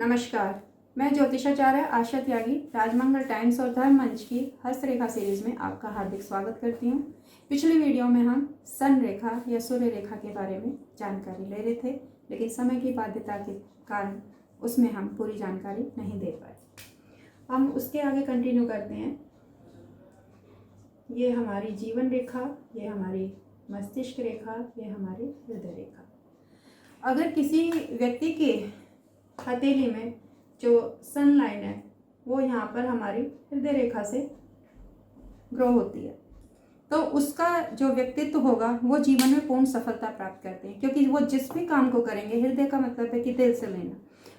नमस्कार, मैं ज्योतिषाचार्य आशा त्यागी राजमंगल टाइम्स और धर्म मंच की हस्तरेखा सीरीज में आपका हार्दिक स्वागत करती हूँ। पिछली वीडियो में हम सन रेखा या सूर्य रेखा के बारे में जानकारी ले रहे थे, लेकिन समय की बाध्यता के कारण उसमें हम पूरी जानकारी नहीं दे पाए। हम उसके आगे कंटिन्यू करते हैं। ये हमारी जीवन रेखा, ये हमारी मस्तिष्क रेखा, ये हमारी हृदय रेखा। अगर किसी व्यक्ति के हथेली में जो सन लाइन है वो यहाँ पर हमारी हृदय रेखा से ग्रो होती है, तो उसका जो व्यक्तित्व होगा वो जीवन में पूर्ण सफलता प्राप्त करते हैं, क्योंकि वो जिस भी काम को करेंगे, हृदय का मतलब है कि दिल से लेना,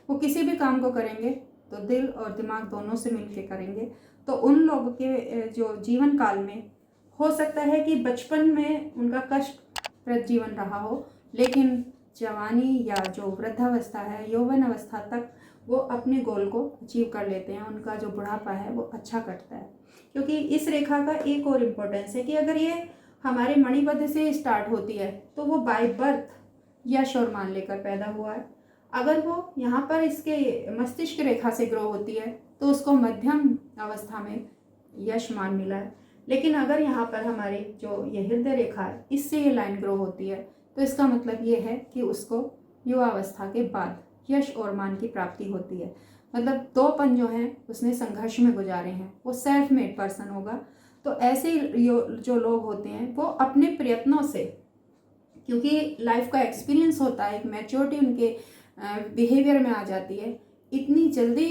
वो किसी भी काम को करेंगे तो दिल और दिमाग दोनों से मिलकर करेंगे। तो उन लोगों के जो जीवन काल में हो सकता है कि बचपन में उनका कष्टप्रद जीवन रहा हो, लेकिन जवानी या जो वृद्धावस्था है, यौवन अवस्था तक वो अपने गोल को अचीव कर लेते हैं। उनका जो बुढ़ापा है वो अच्छा कटता है, क्योंकि इस रेखा का एक और इम्पोर्टेंस है कि अगर ये हमारे मणिबद्ध से स्टार्ट होती है तो वो बाय बर्थ यश और मान लेकर पैदा हुआ है। अगर वो यहाँ पर इसके मस्तिष्क रेखा से ग्रो होती है तो उसको मध्यम अवस्था में यश मान मिला है। लेकिन अगर यहाँ पर हमारी जो ये हृदय रेखा है इससे ये लाइन ग्रो होती है तो इसका मतलब ये है कि उसको युवावस्था के बाद यश और मान की प्राप्ति होती है। मतलब दोपन जो है उसने संघर्ष में गुजारे हैं, वो सेल्फ मेड पर्सन होगा। तो ऐसे जो लोग होते हैं वो अपने प्रयत्नों से, क्योंकि लाइफ का एक्सपीरियंस होता है, एक मैच्योरिटी उनके बिहेवियर में आ जाती है, इतनी जल्दी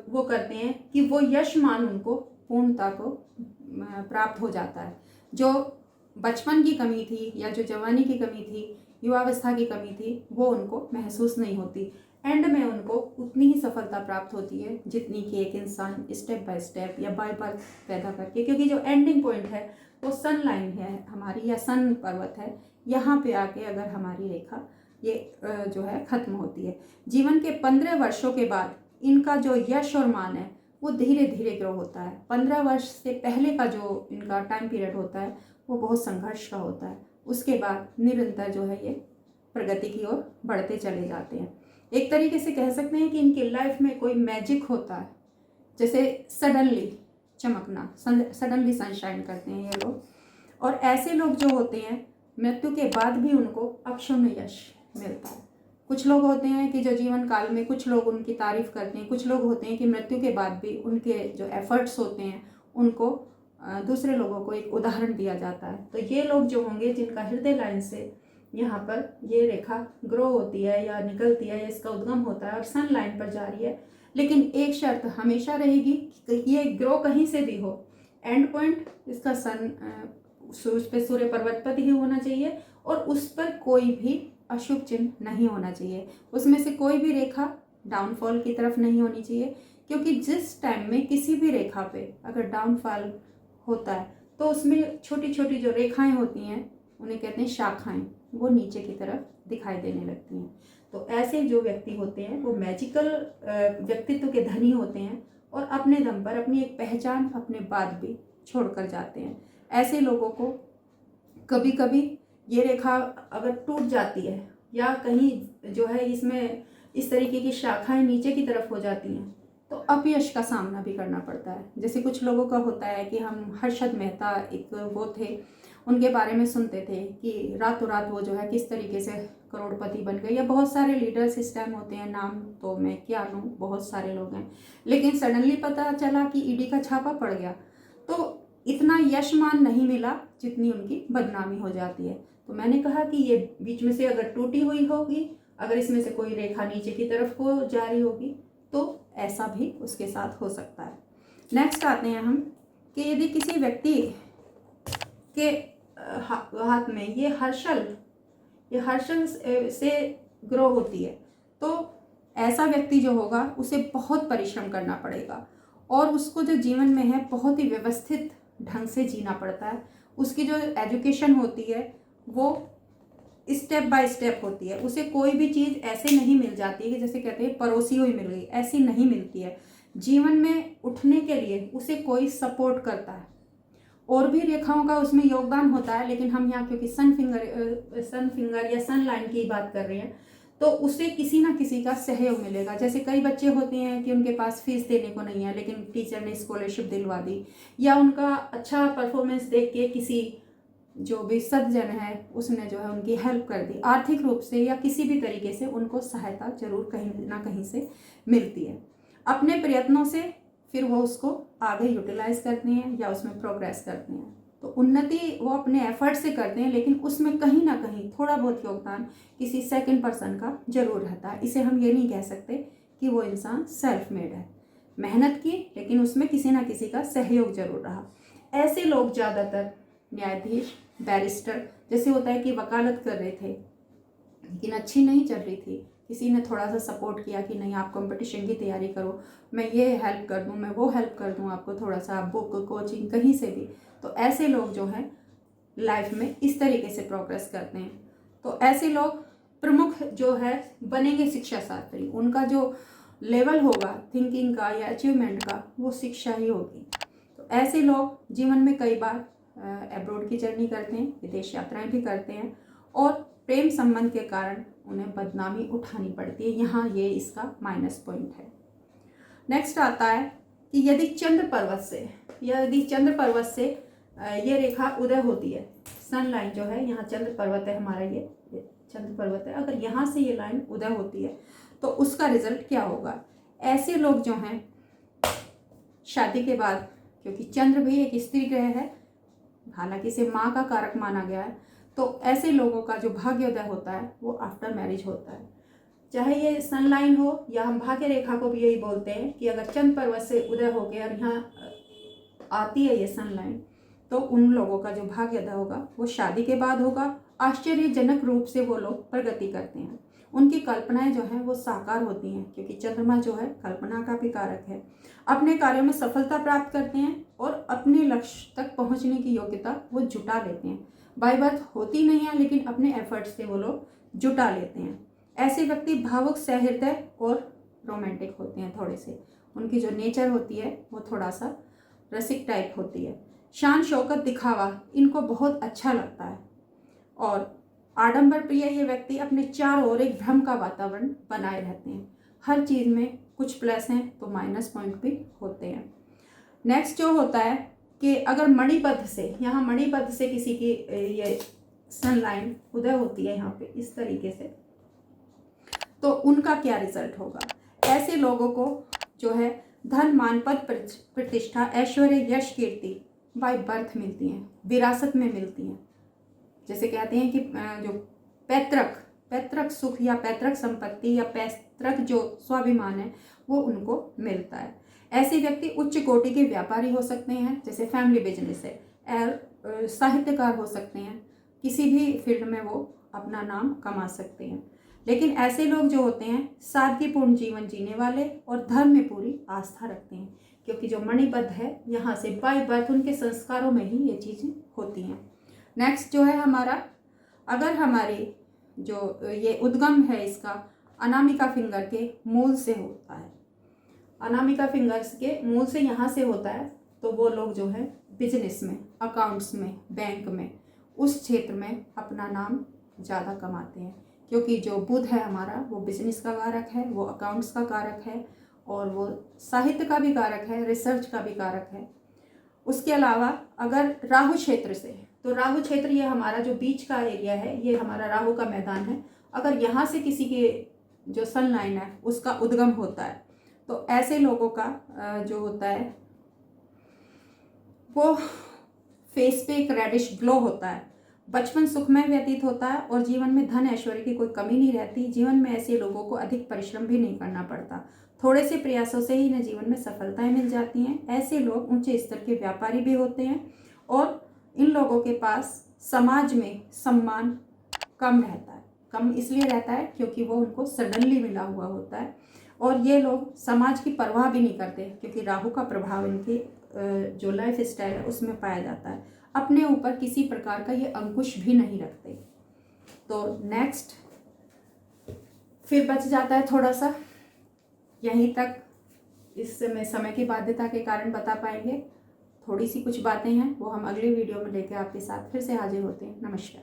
वो करते हैं कि वो यश मान उनको पूर्णता को प्राप्त हो जाता है। जो बचपन की कमी थी या जो जवानी की कमी थी, युवावस्था की कमी थी, वो उनको महसूस नहीं होती। एंड में उनको उतनी ही सफलता प्राप्त होती है जितनी कि एक इंसान स्टेप बाय स्टेप या बाय बर्थ पैदा करके, क्योंकि जो एंडिंग पॉइंट है वो सन लाइन है हमारी या सन पर्वत है, यहाँ पे आके अगर हमारी रेखा ये जो है खत्म होती है। जीवन के 15 वर्षों के बाद इनका जो यश और मान है वो धीरे धीरे ग्रो होता है। 15 वर्ष से पहले का जो इनका टाइम पीरियड होता है वो बहुत संघर्ष का होता है। उसके बाद निरंतर जो है ये प्रगति की ओर बढ़ते चले जाते हैं। एक तरीके से कह सकते हैं कि इनकी लाइफ में कोई मैजिक होता है, जैसे सडनली चमकना, सडनली सनशाइन करते हैं ये लोग। और ऐसे लोग जो होते हैं मृत्यु के बाद भी उनको अक्षुण्ण यश मिलता है। कुछ लोग होते हैं कि जो जीवन काल में कुछ लोग उनकी तारीफ करते हैं, कुछ लोग होते हैं कि मृत्यु के बाद भी उनके जो एफर्ट्स होते हैं उनको दूसरे लोगों को एक उदाहरण दिया जाता है। तो ये लोग जो होंगे जिनका हृदय लाइन से यहाँ पर ये रेखा ग्रो होती है या निकलती है या इसका उद्गम होता है और सन लाइन पर जा रही है, लेकिन एक शर्त हमेशा रहेगी कि ये ग्रो कहीं से भी हो, एंड पॉइंट इसका सन सूर्य पर्वत पर ही होना चाहिए और उस पर कोई भी अशुभ चिन्ह नहीं होना चाहिए। उसमें से कोई भी रेखा डाउनफॉल की तरफ नहीं होनी चाहिए, क्योंकि जिस टाइम में किसी भी रेखा पे अगर डाउनफॉल होता है तो उसमें छोटी छोटी जो रेखाएं होती हैं उन्हें कहते हैं शाखाएं, वो नीचे की तरफ दिखाई देने लगती हैं। तो ऐसे जो व्यक्ति होते हैं वो मैजिकल व्यक्तित्व के धनी होते हैं और अपने दम पर अपनी एक पहचान अपने बाद भी छोड़कर जाते हैं। ऐसे लोगों को कभी कभी ये रेखा अगर टूट जाती है या कहीं जो है इसमें इस तरीके की शाखाएं नीचे की तरफ हो जाती हैं तो अपयश का सामना भी करना पड़ता है। जैसे कुछ लोगों का होता है कि हम हर्षद मेहता एक वो थे, उनके बारे में सुनते थे कि रातों रात वो जो है किस तरीके से करोड़पति बन गए, या बहुत सारे लीडर्स इस टाइम होते हैं, नाम तो मैं क्या लूँ, बहुत सारे लोग हैं, लेकिन सडनली पता चला कि ईडी का छापा पड़ गया तो इतना यशमान नहीं मिला जितनी उनकी बदनामी हो जाती है। तो मैंने कहा कि ये बीच में से अगर टूटी हुई होगी, अगर इसमें से कोई रेखा नीचे की तरफ को जा रही होगी तो ऐसा भी उसके साथ हो सकता है। नेक्स्ट आते हैं हम कि यदि किसी व्यक्ति के हाथ में ये हर्षल से ग्रो होती है तो ऐसा व्यक्ति जो होगा उसे बहुत परिश्रम करना पड़ेगा और उसको जो जीवन में है बहुत ही व्यवस्थित ढंग से जीना पड़ता है। उसकी जो एजुकेशन होती है वो स्टेप बाय स्टेप होती है। उसे कोई भी चीज़ ऐसे नहीं मिल जाती है कि जैसे कहते हैं परोसी हुई मिल गई, ऐसी नहीं मिलती है। जीवन में उठने के लिए उसे कोई सपोर्ट करता है और भी रेखाओं का उसमें योगदान होता है, लेकिन हम यहाँ क्योंकि सन फिंगर या सन लाइन की बात कर रहे हैं तो उसे किसी ना किसी का सहयोग मिलेगा। जैसे कई बच्चे होते हैं कि उनके पास फीस देने को नहीं है, लेकिन टीचर ने स्कॉलरशिप दिलवा दी, या उनका अच्छा परफॉर्मेंस देख के किसी जो भी सज्जन है उसने जो है उनकी हेल्प कर दी, आर्थिक रूप से या किसी भी तरीके से उनको सहायता जरूर कहीं ना कहीं से मिलती है। अपने प्रयत्नों से फिर वो उसको आगे यूटिलाइज करते हैं या उसमें प्रोग्रेस करते हैं। तो उन्नति वो अपने एफर्ट से करते हैं, लेकिन उसमें कहीं ना कहीं थोड़ा बहुत योगदान किसी सेकंड पर्सन का जरूर रहता है। इसे हम ये नहीं कह सकते कि वो इंसान सेल्फ मेड है, मेहनत की लेकिन उसमें किसी ना किसी का सहयोग जरूर रहा। ऐसे लोग ज़्यादातर न्यायाधीश, बैरिस्टर, जैसे होता है कि वकालत कर रहे थे लेकिन अच्छी नहीं चल रही थी, किसी ने थोड़ा सा सपोर्ट किया कि नहीं आप कंपटीशन की तैयारी करो, मैं ये हेल्प कर दूँ, मैं वो हेल्प कर दूँ आपको, थोड़ा सा बुक कोचिंग कहीं से भी। तो ऐसे लोग जो हैं लाइफ में इस तरीके से प्रोग्रेस करते हैं। तो ऐसे लोग प्रमुख जो है बनेंगे शिक्षा शास्त्री। उनका जो लेवल होगा थिंकिंग का या अचीवमेंट का वो शिक्षा ही होगी। तो ऐसे लोग जीवन में कई बार अब्रॉड की जर्नी करते हैं, विदेश यात्राएं भी करते हैं, और प्रेम संबंध के कारण उन्हें बदनामी उठानी पड़ती है। यहाँ ये इसका माइनस पॉइंट है। नेक्स्ट आता है कि यदि चंद्र पर्वत से ये रेखा उदय होती है, सन लाइन जो है, यहाँ चंद्र पर्वत है हमारा, ये चंद्र पर्वत है, अगर यहाँ से ये लाइन उदय होती है तो उसका रिजल्ट क्या होगा। ऐसे लोग जो हैं शादी के बाद, क्योंकि चंद्र भी एक स्त्री ग्रह है, हालांकि इसे माँ का कारक माना गया है, तो ऐसे लोगों का जो भाग्योदय होता है वो आफ्टर मैरिज होता है। चाहे ये सन लाइन हो या हम भाग्य रेखा को भी यही बोलते हैं कि अगर चंद्र पर्वत से उदय हो गया और यहाँ आती है ये सन लाइन, तो उन लोगों का जो भाग्योदय होगा वो शादी के बाद होगा। आश्चर्यजनक रूप से वो लोग प्रगति करते हैं, उनकी कल्पनाएं जो हैं वो साकार होती हैं, क्योंकि चंद्रमा जो है कल्पना का भी कारक है। अपने कार्यों में सफलता प्राप्त करते हैं और अपने लक्ष्य तक पहुंचने की योग्यता वो जुटा लेते हैं। बाय बर्थ होती नहीं है, लेकिन अपने एफर्ट से वो लोग जुटा लेते हैं। ऐसे व्यक्ति भावुक, सहृदय और रोमांटिक होते हैं थोड़े से। उनकी जो नेचर होती है वो थोड़ा सा रसिक टाइप होती है। शान शौकत, दिखावा इनको बहुत अच्छा लगता है, और आडंबर प्रिय ये व्यक्ति अपने चारों ओर एक भ्रम का वातावरण बनाए रहते हैं। हर चीज़ में कुछ प्लस हैं तो माइनस पॉइंट भी होते हैं। नेक्स्ट जो होता है कि अगर मणिबद्ध से, यहाँ मणिबद्ध से किसी की ये सन लाइन उदय होती है यहाँ पे इस तरीके से, तो उनका क्या रिजल्ट होगा। ऐसे लोगों को जो है धन, मान, पद, प्रतिष्ठा, ऐश्वर्य, यश, कीर्ति बाय बर्थ मिलती हैं, विरासत में मिलती हैं। जैसे कहते हैं कि जो पैतृक सुख या पैतृक संपत्ति या पैतृक जो स्वाभिमान है वो उनको मिलता है। ऐसे व्यक्ति उच्च कोटि के व्यापारी हो सकते हैं, जैसे फैमिली बिजनेस है, और साहित्यकार हो सकते हैं, किसी भी फील्ड में वो अपना नाम कमा सकते हैं। लेकिन ऐसे लोग जो होते हैं सादगीपूर्ण जीवन जीने वाले और धर्म में पूरी आस्था रखते हैं, क्योंकि जो मणिबद्ध है यहाँ से बाय बर्थ उनके संस्कारों में ही ये चीज़ें होती हैं। नेक्स्ट जो है हमारा, अगर हमारी जो ये उद्गम है इसका अनामिका फिंगर के मूल से होता है, अनामिका फिंगर्स के मूल से यहाँ से होता है, तो वो लोग जो है बिजनेस में, अकाउंट्स में, बैंक में, उस क्षेत्र में अपना नाम ज़्यादा कमाते हैं, क्योंकि जो बुध है हमारा वो बिजनेस का कारक है, वो अकाउंट्स का कारक है, और वो साहित्य का भी कारक है, रिसर्च का भी कारक है। उसके अलावा अगर राहु क्षेत्र से, तो राहु क्षेत्र ये हमारा जो बीच का एरिया है, ये हमारा राहु का मैदान है। अगर यहाँ से किसी के जो सन लाइन है उसका उद्गम होता है, तो ऐसे लोगों का जो होता है वो फेस पे एक रेडिश ग्लो होता है, बचपन सुखमय व्यतीत होता है और जीवन में धन ऐश्वर्य की कोई कमी नहीं रहती। जीवन में ऐसे लोगों को अधिक परिश्रम भी नहीं करना पड़ता, थोड़े से प्रयासों से ही इन्हें जीवन में सफलताएं मिल जाती हैं। ऐसे लोग ऊंचे स्तर के व्यापारी भी होते हैं, और इन लोगों के पास समाज में सम्मान कम रहता है। कम इसलिए रहता है क्योंकि वो उनको सडनली मिला हुआ होता है, और ये लोग समाज की परवाह भी नहीं करते, क्योंकि राहु का प्रभाव इनकी जो लाइफ स्टाइल है उसमें पाया जाता है। अपने ऊपर किसी प्रकार का ये अंकुश भी नहीं रखते। तो नेक्स्ट फिर बच जाता है थोड़ा सा, यहीं तक इस समय की बाध्यता के कारण बता पाएंगे। थोड़ी सी कुछ बातें हैं वो हम अगली वीडियो में लेकर आपके साथ फिर से हाजिर होते हैं। नमस्कार।